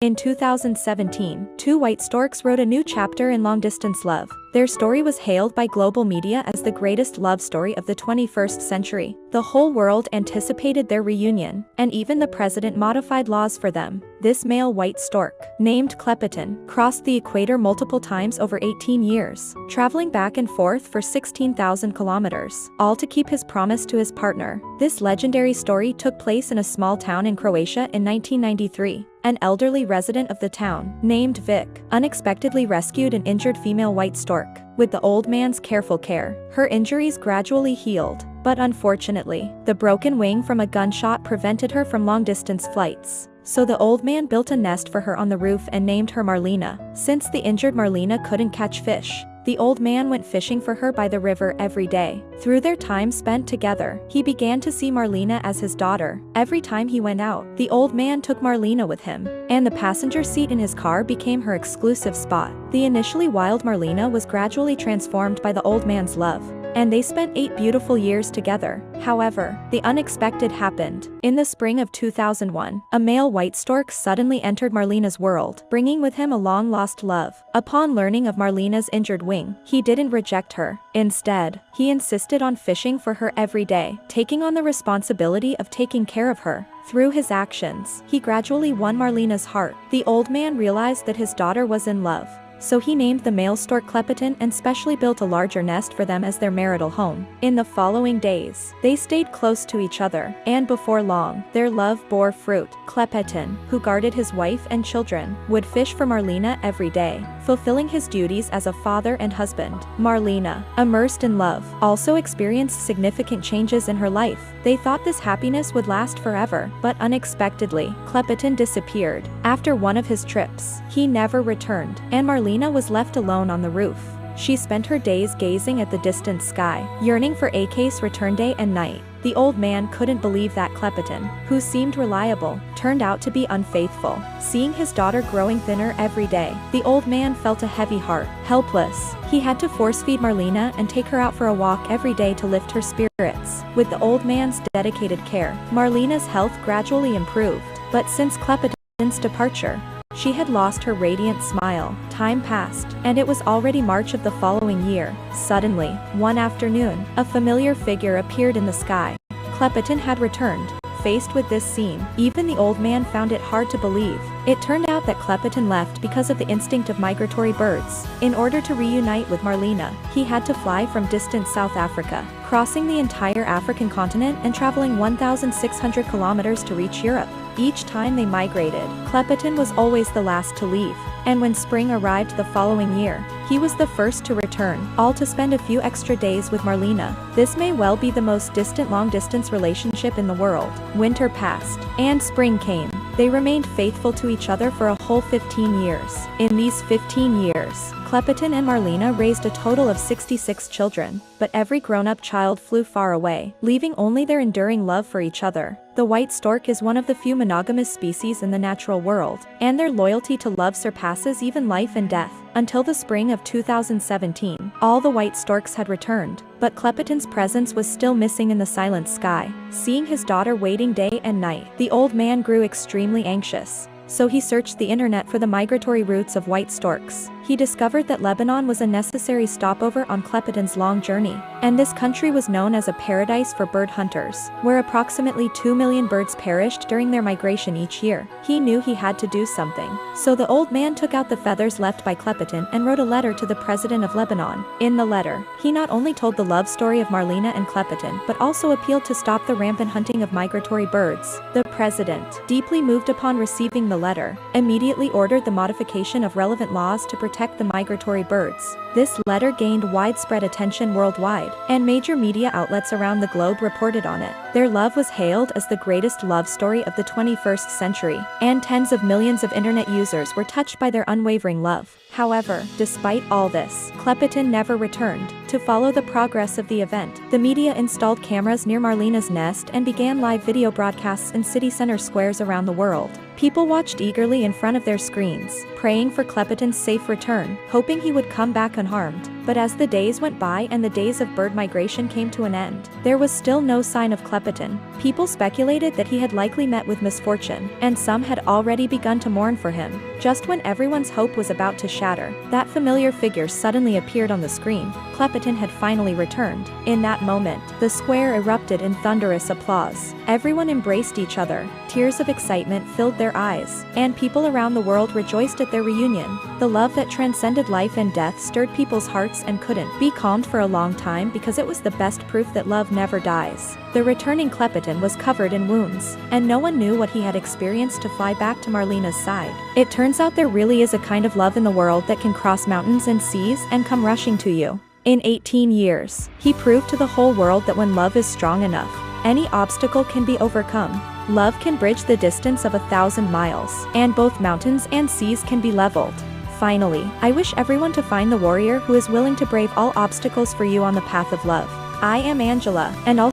In 2017, two white storks wrote a new chapter in long-distance love. Their story was hailed by global media as the greatest love story of the 21st century. The whole world anticipated their reunion, and even the president modified laws for them. This male white stork, named Klepeton, crossed the equator multiple times over 18 years, traveling back and forth for 16,000 kilometers, all to keep his promise to his partner. This legendary story took place in a small town in Croatia in 1993. An elderly resident of the town, named Vic, unexpectedly rescued an injured female white stork. With the old man's careful care, her injuries gradually healed, but unfortunately, the broken wing from a gunshot prevented her from long-distance flights. So the old man built a nest for her on the roof and named her Marlena. Since the injured Marlena couldn't catch fish, the old man went fishing for her by the river every day. Through their time spent together, he began to see Marlena as his daughter. Every time he went out, the old man took Marlena with him, and the passenger seat in his car became her exclusive spot. The initially wild Marlena was gradually transformed by the old man's love, and they spent 8 beautiful years together. However, the unexpected happened. In the spring of 2001, a male white stork suddenly entered Marlena's world, bringing with him a long-lost love. Upon learning of Marlena's injured wing, he didn't reject her. Instead, he insisted on fishing for her every day, taking on the responsibility of taking care of her. Through his actions, he gradually won Marlena's heart. The old man realized that his daughter was in love, so he named the male stork Klepeton and specially built a larger nest for them as their marital home. In the following days, they stayed close to each other, and before long, their love bore fruit. Klepeton, who guarded his wife and children, would fish for Marlena every day, fulfilling his duties as a father and husband. Marlena, immersed in love, also experienced significant changes in her life. They thought this happiness would last forever, but unexpectedly, Klepeton disappeared. After one of his trips, he never returned, and Marlena was left alone on the roof. She spent her days gazing at the distant sky, yearning for AK's return day and night. The old man couldn't believe that Klepeton, who seemed reliable, turned out to be unfaithful. Seeing his daughter growing thinner every day, the old man felt a heavy heart. Helpless, he had to force-feed Marlena and take her out for a walk every day to lift her spirits. With the old man's dedicated care, Marlena's health gradually improved. But since Klepeton's departure, she had lost her radiant smile. Time passed, and it was already March of the following year. Suddenly, one afternoon, a familiar figure appeared in the sky. Klepeton had returned. Faced with this scene, even the old man found it hard to believe. It turned out that Klepeton left because of the instinct of migratory birds. In order to reunite with Marlena, he had to fly from distant South Africa, crossing the entire African continent and traveling 1,600 kilometers to reach Europe. Each time they migrated, Klepeton was always the last to leave, and when spring arrived the following year, he was the first to return, all to spend a few extra days with Marlena. This may well be the most distant long-distance relationship in the world. Winter passed, and spring came. They remained faithful to each other for a whole 15 years. In these 15 years, Klepeton and Marlena raised a total of 66 children, but every grown-up child flew far away, leaving only their enduring love for each other. The white stork is one of the few monogamous species in the natural world, and their loyalty to love surpasses even life and death. Until the spring of 2017, all the white storks had returned, but Klepeton's presence was still missing in the silent sky. Seeing his daughter waiting day and night, the old man grew extremely anxious. So he searched the internet for the migratory routes of white storks. He discovered that Lebanon was a necessary stopover on Klepeton's long journey, and this country was known as a paradise for bird hunters, where approximately 2 million birds perished during their migration each year. He knew he had to do something, so the old man took out the feathers left by Klepeton and wrote a letter to the president of Lebanon. In the letter, he not only told the love story of Marlena and Klepeton, but also appealed to stop the rampant hunting of migratory birds. The president, deeply moved upon receiving the letter, immediately ordered the modification of relevant laws to protect the migratory birds. This letter gained widespread attention worldwide, and major media outlets around the globe reported on it. Their love was hailed as the greatest love story of the 21st century, and tens of millions of internet users were touched by their unwavering love. However, despite all this, Klepeton never returned. To follow the progress of the event, the media installed cameras near Marlena's nest and began live video broadcasts in city center squares around the world. People watched eagerly in front of their screens, praying for Klepeton's safe return, hoping he would come back unharmed. But as the days went by and the days of bird migration came to an end, there was still no sign of Klepeton. People speculated that he had likely met with misfortune, and some had already begun to mourn for him. Just when everyone's hope was about to shatter, that familiar figure suddenly appeared on the screen. Klepeton had finally returned. In that moment, the square erupted in thunderous applause. Everyone embraced each other. Tears of excitement filled their eyes, and people around the world rejoiced at their reunion. The love that transcended life and death stirred people's hearts and couldn't be calmed for a long time because it was the best proof that love never dies. The returning Klepeton was covered in wounds, and no one knew what he had experienced to fly back to Marlena's side. It turns out there really is a kind of love in the world that can cross mountains and seas and come rushing to you. In 18 years, he proved to the whole world that when love is strong enough, any obstacle can be overcome. Love can bridge the distance of 1,000 miles, and both mountains and seas can be leveled. Finally, I wish everyone to find the warrior who is willing to brave all obstacles for you on the path of love. I am Angela, and I'll